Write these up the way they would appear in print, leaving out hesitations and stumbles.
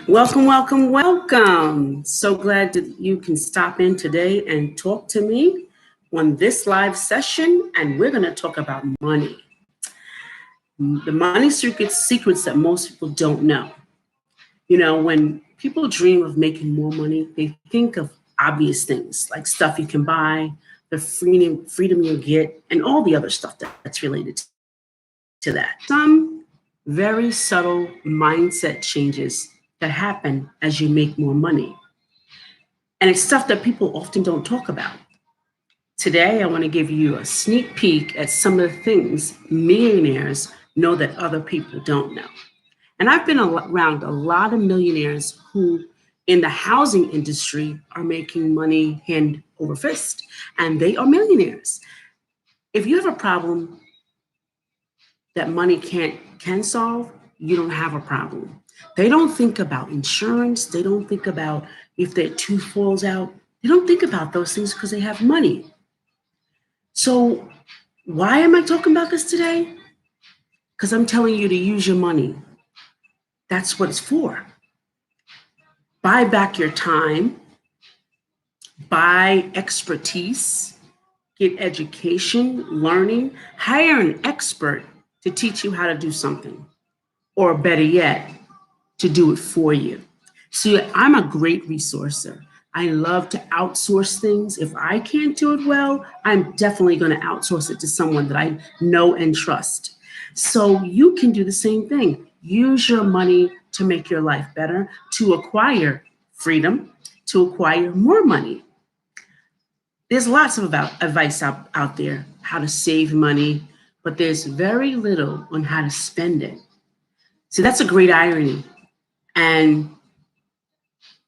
Welcome, welcome, welcome. So glad that you can stop in today and talk to me on this live session. And we're going to talk about money. The money secrets that most people don't know. You know, when people dream of making more money, they think of obvious things like stuff you can buy, the freedom you'll get, and all the other stuff that's related to that. Some very subtle mindset changes that happen as you make more money. And it's stuff that people often don't talk about. Today, I want to give you a sneak peek at some of the things millionaires know that other people don't know. And I've been around a lot of millionaires who, in the housing industry, are making money hand over fist, and they are millionaires. If you have a problem that money can solve, you don't have a problem. They don't think about insurance. They don't think about if their tooth falls out. They don't think about those things because they have money. So why am I talking about this today? Because I'm telling you to use your money. That's what it's for. Buy back your time, buy expertise, get education, learning, hire an expert to teach you how to do something, or better yet, to do it for you. See, I'm a great resourcer. I love to outsource things. If I can't do it well, I'm definitely going to outsource it to someone that I know and trust. So you can do the same thing. Use your money to make your life better, to acquire freedom, to acquire more money. There's lots of advice out there, how to save money, but there's very little on how to spend it. See, that's a great irony. And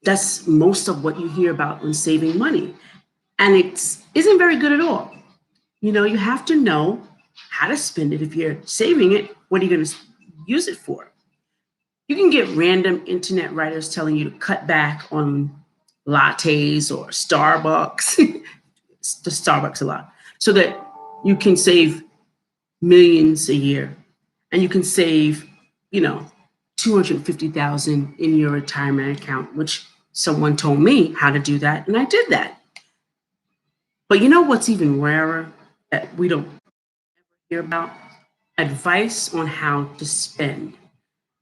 that's most of what you hear about when saving money. And it isn't very good at all. You know, you have to know how to spend it. If you're saving it, what are you going to use it for? You can get random internet writers telling you to cut back on lattes or Starbucks, the Starbucks a lot, so that you can save millions a year. And you can save, you know, 250,000 in your retirement account, which someone told me how to do that, and I did that. But you know what's even rarer that we don't hear about? Advice on how to spend.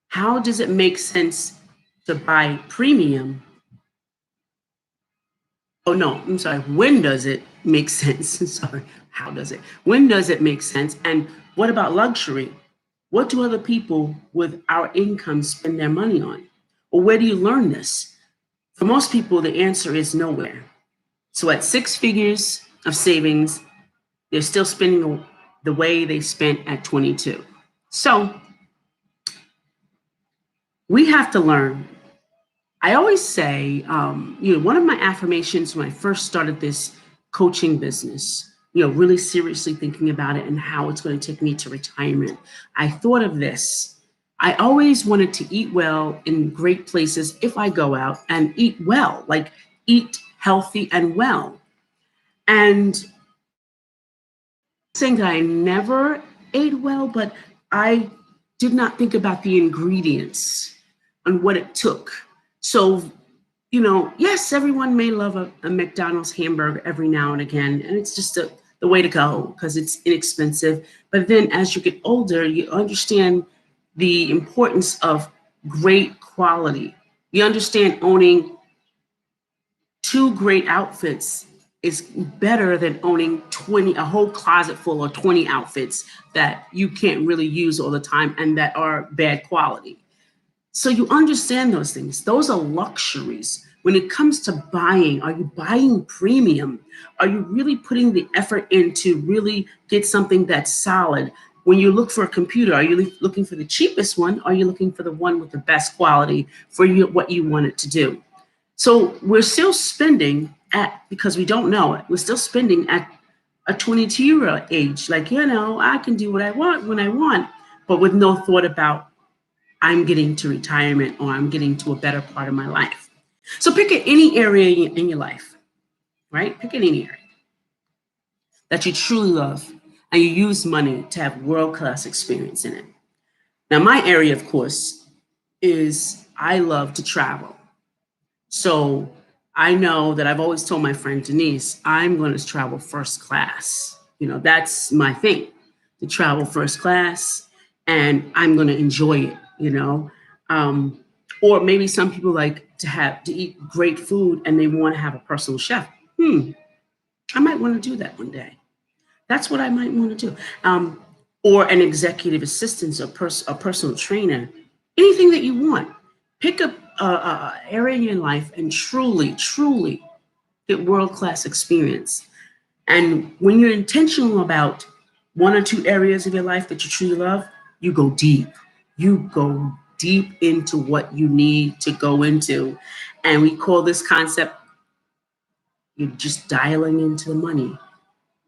How does it make sense to buy premium? Oh no, I'm sorry. When does it make sense? Sorry, how does it? When does it make sense? And what about luxury? What do other people with our income spend their money on? Or where do you learn this? For most people, the answer is nowhere. So at 6 figures of savings, they're still spending the way they spent at 22. So we have to learn. I always say, one of my affirmations when I first started this coaching business, really seriously thinking about it and how it's going to take me to retirement, I thought of this. I always wanted to eat well in great places if I go out and eat well, like eat healthy and well. And saying that I never ate well, but I did not think about the ingredients and what it took. So, yes, everyone may love a McDonald's hamburger every now and again, and it's just the way to go because it's inexpensive. But then as you get older, you understand the importance of great quality. You understand owning two great outfits is better than owning a whole closet full of 20 outfits that you can't really use all the time and that are bad quality. So you understand those things. Those are luxuries. When it comes to buying, are you buying premium? Are you really putting the effort in to really get something that's solid? When you look for a computer, are you looking for the cheapest one? Or are you looking for the one with the best quality for what you want it to do? So we're still spending because we don't know it, we're still spending at a 22-year-old age. Like, I can do what I want when I want, but with no thought about I'm getting to retirement or I'm getting to a better part of my life. So pick any area in your life, right? Pick any area that you truly love and you use money to have world-class experience in it. Now, my area, of course, is I love to travel. So I know that I've always told my friend Denise, I'm going to travel first class. That's my thing, to travel first class, and I'm going to enjoy it, Um, or maybe some people like to eat great food and they want to have a personal chef. I might want to do that one day. That's what I might want to do. Or an executive assistant, a personal trainer, anything that you want. Pick up a area in your life and truly, truly get world-class experience. And when you're intentional about one or two areas of your life that you truly love, you go deep. You go deep into what you need to go into. And we call this concept, you're just dialing into the money.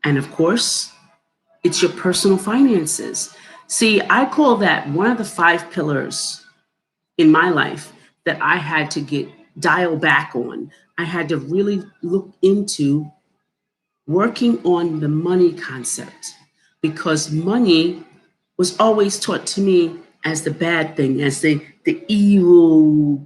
And of course, it's your personal finances. See, I call that one of the 5 pillars in my life that I had to get dialed back on. I had to really look into working on the money concept, because money was always taught to me as the bad thing, as the evil,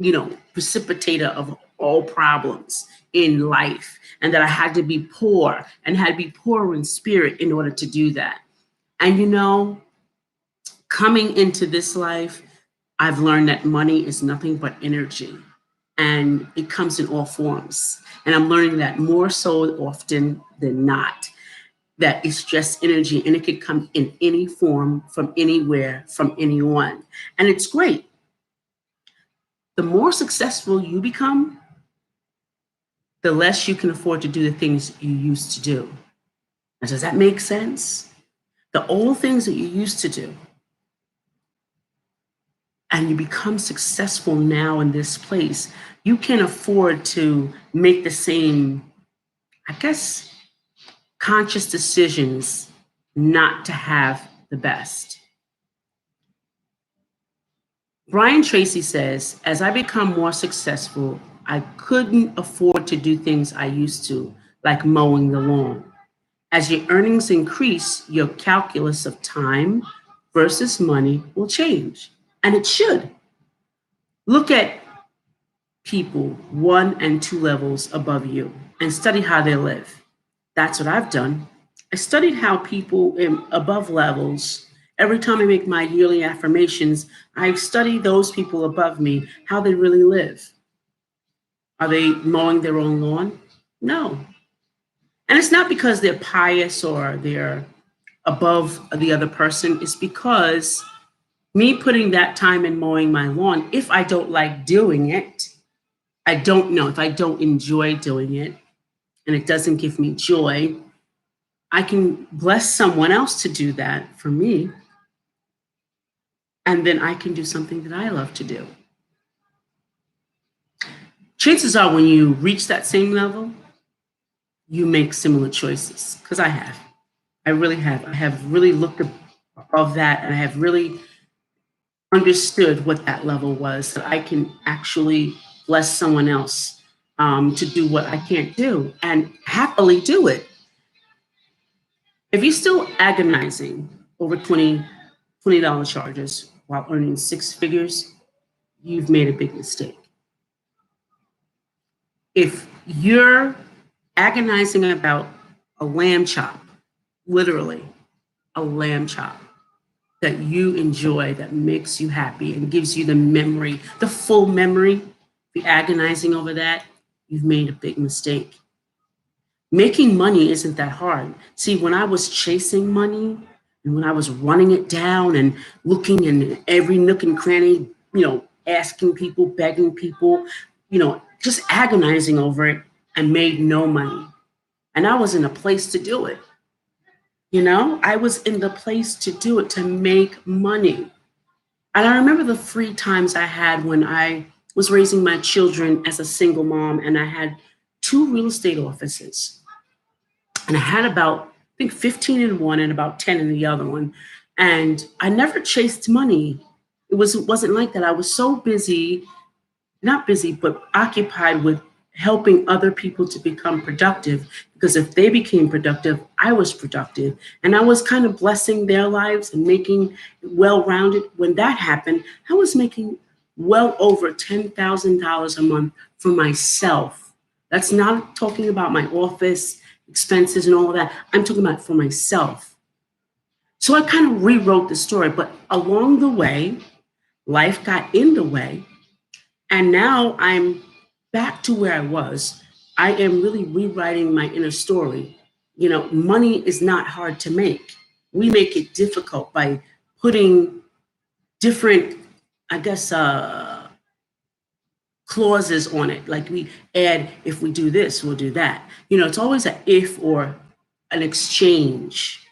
precipitator of all problems in life, and that I had to be poor and had to be poor in spirit in order to do that. And coming into this life, I've learned that money is nothing but energy, and it comes in all forms. And I'm learning that more so often than not, that it's just energy and it could come in any form, from anywhere, from anyone. And it's great. The more successful you become, the less you can afford to do the things you used to do. Now, does that make sense? The old things that you used to do, and you become successful now in this place, you can afford to make the same, I guess, conscious decisions not to have the best. Brian Tracy says, as I become more successful, I couldn't afford to do things I used to, like mowing the lawn. As your earnings increase, your calculus of time versus money will change, and it should. Look at people 1 and 2 levels above you and study how they live. That's what I've done. I studied how people in above levels, every time I make my yearly affirmations, I study those people above me, how they really live. Are they mowing their own lawn? No. And it's not because they're pious or they're above the other person. It's because me putting that time in mowing my lawn, if I don't like doing it, I don't know, if I don't enjoy doing it and it doesn't give me joy, I can bless someone else to do that for me. And then I can do something that I love to do. Chances are when you reach that same level, you make similar choices. Because I have. I really have. I have really looked above that, and I have really understood what that level was, that I can actually bless someone else to do what I can't do and happily do it. If you're still agonizing over $20 charges while earning 6 figures, you've made a big mistake. If you're agonizing about a lamb chop, literally a lamb chop that you enjoy, that makes you happy and gives you the memory, the full memory, be agonizing over that, you've made a big mistake. Making money isn't that hard. See, when I was chasing money and when I was running it down and looking in every nook and cranny, asking people, begging people, just agonizing over it, I made no money. And I was in a place to do it. I was in the place to do it, to make money. And I remember the free times I had when I was raising my children as a single mom, and I had 2 real estate offices. And I had about, I think, 15 in one and about 10 in the other one. And I never chased money. It wasn't like that. I was so busy, not busy, but occupied with helping other people to become productive. Because if they became productive, I was productive. And I was kind of blessing their lives and making it well-rounded. When that happened, I was making well over $10,000 a month for myself. That's not talking about my office expenses and all of that. I'm talking about for myself. So I kind of rewrote the story, but along the way, life got in the way. And now I'm back to where I was. I am really rewriting my inner story. You know, money is not hard to make. We make it difficult by putting different, I guess, clauses on it. Like we add, if we do this, we'll do that. You know, it's always an if or an exchange.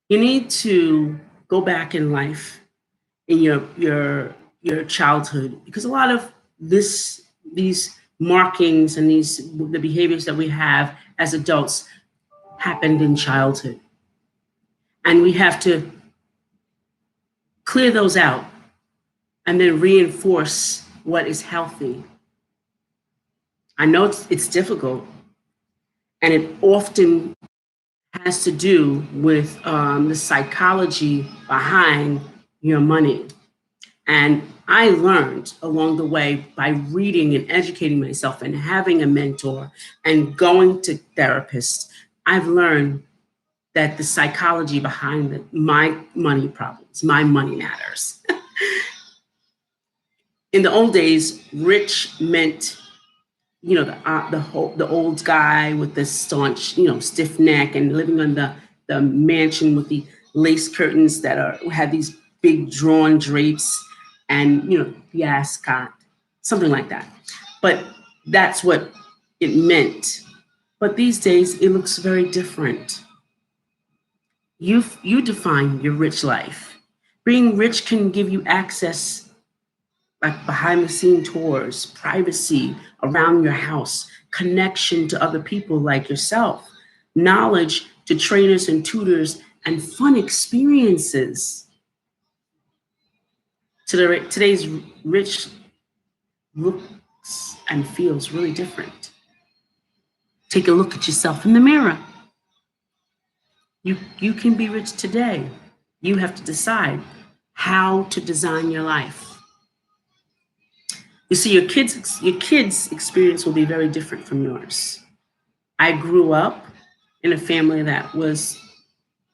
You need to go back in life in your childhood, because a lot of these markings and the behaviors that we have as adults happened in childhood, and we have to clear those out and then reinforce what is healthy. I know it's difficult, and it often has to do with the psychology behind your money. And I learned along the way by reading and educating myself and having a mentor and going to therapists. I've learned that the psychology behind my money problems, my money matters. In the old days, rich meant, you know, the old guy with the staunch, you know, stiff neck and living on the mansion with the lace curtains that had these big drawn drapes and, you know, the ascot, something like that. But that's what it meant. But these days it looks very different. You define your rich life. Being rich can give you access, like behind the scene tours, privacy around your house, connection to other people like yourself, knowledge to trainers and tutors, and fun experiences. Today's rich looks and feels really different. Take a look at yourself in the mirror. You can be rich today. You have to decide how to design your life. You see, your kids' experience will be very different from yours. I grew up in a family that was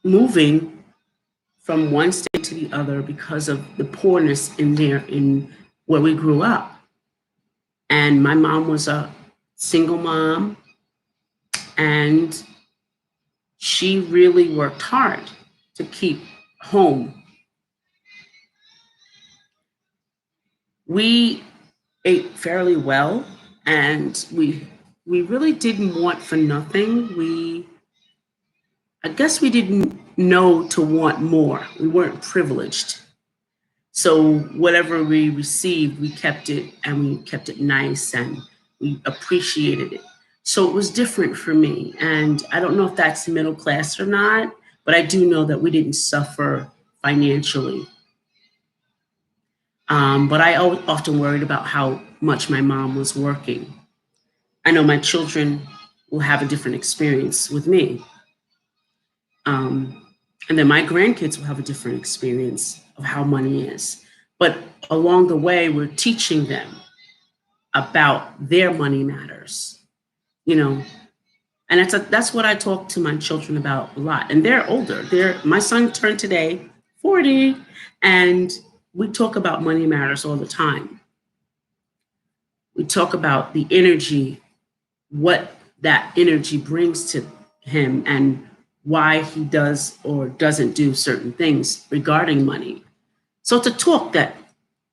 moving from one state to the other because of the poorness in where we grew up. And my mom was a single mom, and she really worked hard to keep home. We ate fairly well, and we really didn't want for nothing. I guess we didn't know to want more. We weren't privileged. So whatever we received, we kept it, and we kept it nice, and we appreciated it. So it was different for me. And I don't know if that's middle class or not, but I do know that we didn't suffer financially. But I often worried about how much my mom was working. I know my children will have a different experience with me. Um, and then my grandkids will have a different experience of how money is. But along the way, we're teaching them about their money matters, you know. And that's what I talk to my children about a lot. And they're older. My son turned today 40, and we talk about money matters all the time. We talk about the energy, what that energy brings to him, and why he does or doesn't do certain things regarding money. So it's a talk that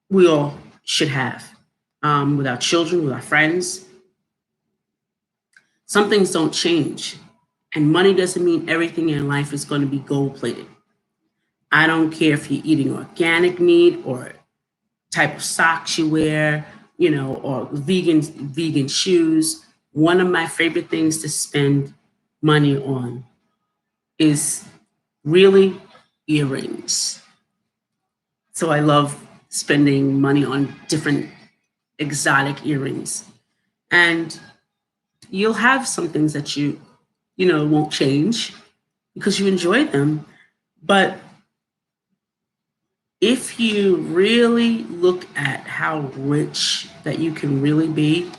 we all should have with our children, with our friends. Some things don't change, and money doesn't mean everything in life is going to be gold plated. I don't care if you're eating organic meat or type of socks you wear, you know, or vegan shoes. One of my favorite things to spend money on is really earrings. So I love spending money on different exotic earrings. And you'll have some things that you know, won't change because you enjoy them. But If you really look at how rich that you can really be,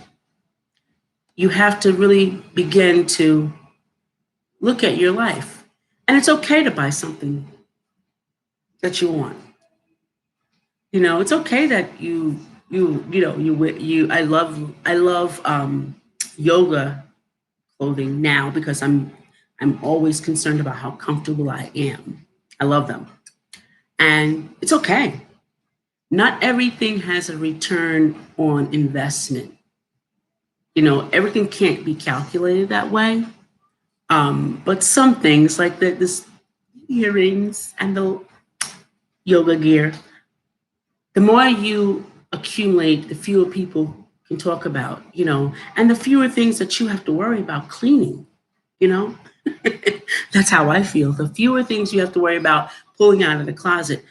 you have to really begin to look at your life. And it's okay to buy something that you want. You know, it's okay that I love yoga clothing now because I'm always concerned about how comfortable I am. I love them. And it's okay. Not everything has a return on investment. You know, everything can't be calculated that way. But some things like this earrings and the yoga gear, the more you accumulate, the fewer people can talk about, you know, and the fewer things that you have to worry about cleaning, you know. That's how I feel. The fewer things you have to worry about pulling out of the closet.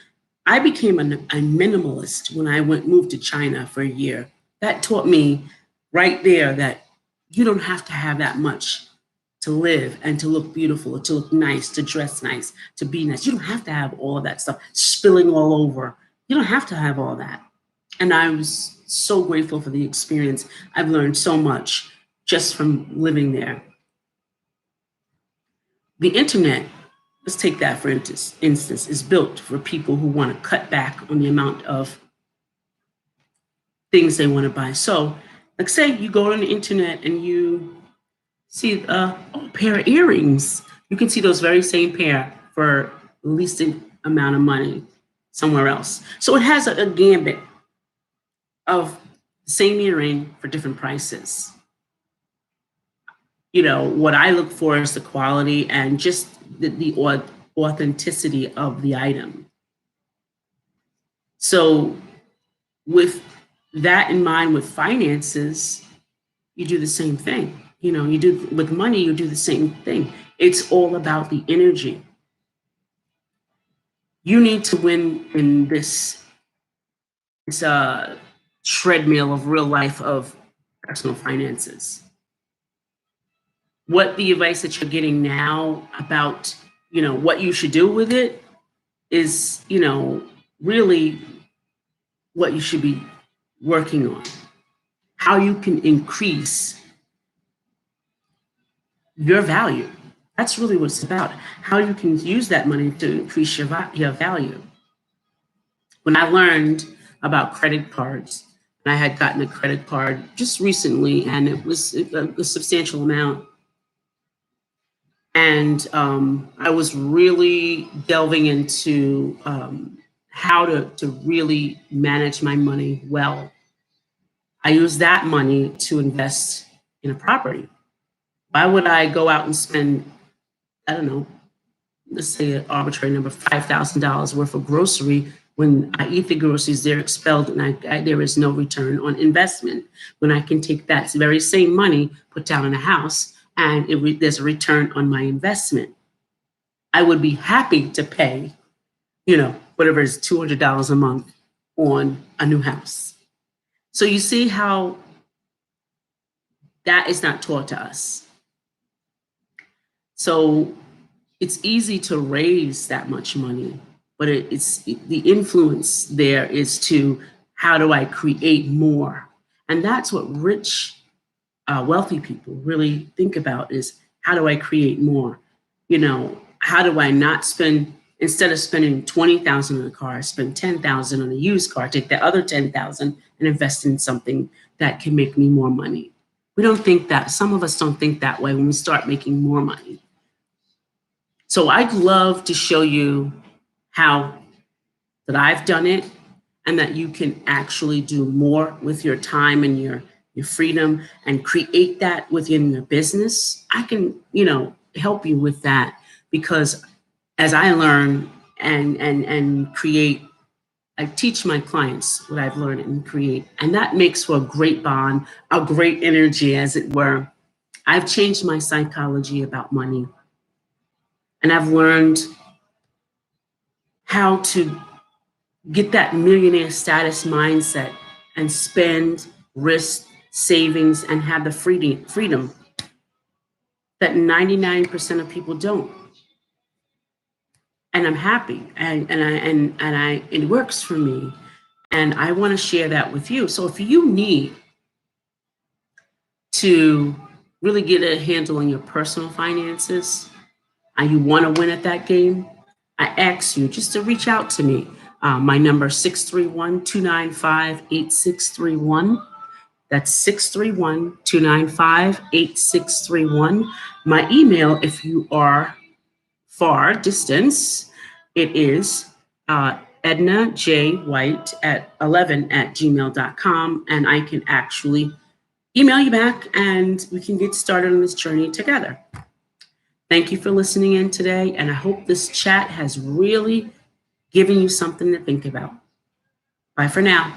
I became a minimalist when I moved to China for a year. That taught me right there that you don't have to have that much to live and to look beautiful, to look nice, to dress nice, to be nice. You don't have to have all of that stuff spilling all over. You don't have to have all that. And I was so grateful for the experience. I've learned so much just from living there. The internet, let's take that for instance, is built for people who want to cut back on the amount of things they want to buy. So, like, say you go on the internet and you see a pair of earrings. You can see those very same pair for the least amount of money somewhere else. So it has a gambit of the same earring for different prices. You know, what I look for is the quality and just the authenticity of the item. So, with that in mind, with finances, you do the same thing. You know, you do with money, you do the same thing. It's all about the energy. You need to win in this treadmill of real life of personal finances. What the advice that you're getting now about, you know, what you should do with it is, you know, really what you should be working on. How you can increase your value. That's really what it's about. How you can use that money to increase your value. When I learned about credit cards, and I had gotten a credit card just recently, and it was a substantial amount. And I was really delving into how to really manage my money well. I used that money to invest in a property. Why would I go out and spend, I don't know, let's say an arbitrary number, $5,000 worth of grocery when I eat the groceries, they're expelled and there is no return on investment. When I can take that very same money, put down in a house, and there's a return on my investment. I would be happy to pay, you know, whatever is $200 a month on a new house. So you see how that is not taught to us. So it's easy to raise that much money, but it's the influence there is to how do I create more? And that's what rich, wealthy people really think about is how do I create more? You know, how do I not spend, instead of spending 20,000 on a car, spend 10,000 on a used car, take the other 10,000 and invest in something that can make me more money. We don't think that, some of us don't think that way when we start making more money. So I'd love to show you how that I've done it and that you can actually do more with your time and your freedom and create that within your business. I can, you know, help you with that because as I learn and create, I teach my clients what I've learned and create. And that makes for a great bond, a great energy, as it were. I've changed my psychology about money. And I've learned how to get that millionaire status mindset and spend, risk, savings, and have the freedom that 99% of people don't. and I'm happy, and it works for me, and I want to share that with you. So if you need to really get a handle on your personal finances and you want to win at that game, I ask you just to reach out to me. My number is 631-295-8631. That's 631-295-8631. My email, if you are far distance, it is Edna J. White at 11@gmail.com. And I can actually email you back and we can get started on this journey together. Thank you for listening in today. And I hope this chat has really given you something to think about. Bye for now.